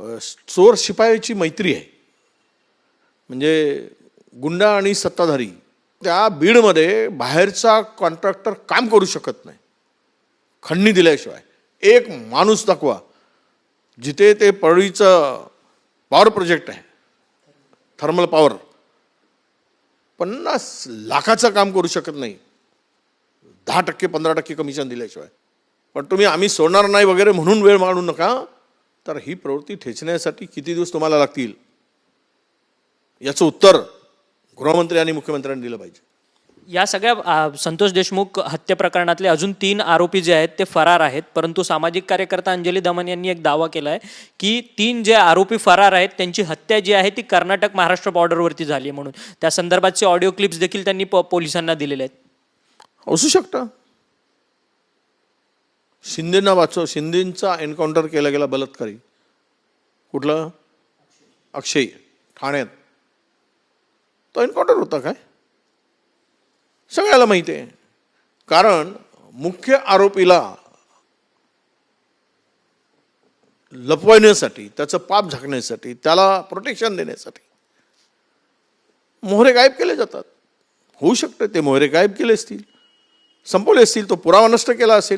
चोर शिपायाची मैत्री आहे. म्हणजे गुंडा आणि सत्ताधारी, त्या बीडमध्ये बाहेरचा कॉन्ट्रॅक्टर काम करू शकत नाही खंडणी दिल्याशिवाय. एक माणूस दाखवा जिथे ते परळीचं पॉवर प्रोजेक्ट आहे, थर्मल पॉवर, 50 लाखाचं काम करू शकत नाही 10% 15% कमिशन दिल्याशिवाय. पण तुम्ही आम्ही सोडणार नाही वगैरे म्हणून वेळ मानू नका. तर ही प्रवृत्ती ठेचण्यासाठी किती दिवस तुम्हाला लागतील याचं उत्तर गृहमंत्री आणि मुख्यमंत्र्यांनी दिलं पाहिजे. या सगळ्या संतोष देशमुख हत्या प्रकरणातले अजून 3 आरोपी जे आहेत ते फरार आहेत. परंतु सामाजिक कार्यकर्ता अंजली दमन यांनी एक दावा केला आहे की 3 जे आरोपी फरार आहेत त्यांची हत्या जी आहे ती कर्नाटक महाराष्ट्र बॉर्डरवरती झाली आहे म्हणून. त्या संदर्भातचे ऑडिओ क्लिप्स देखील त्यांनी पोलिसांना दिलेले आहेत. असू शकतं. शिंदेना वाचव, शिंदेचा एन्काउंटर केला गेला बलात्कारी, कुठला अक्षय, ठाण्यात, तो एन्काउंटर होता काय सगळ्याला माहिती आहे. कारण मुख्य आरोपीला लपवण्यासाठी, त्याचं पाप झाकण्यासाठी, त्याला प्रोटेक्शन देण्यासाठी मोहरे गायब केले जातात. होऊ शकतं ते मोहरे गायब केले असतील, संपवले असतील, तो पुरावा नष्ट केला असेल.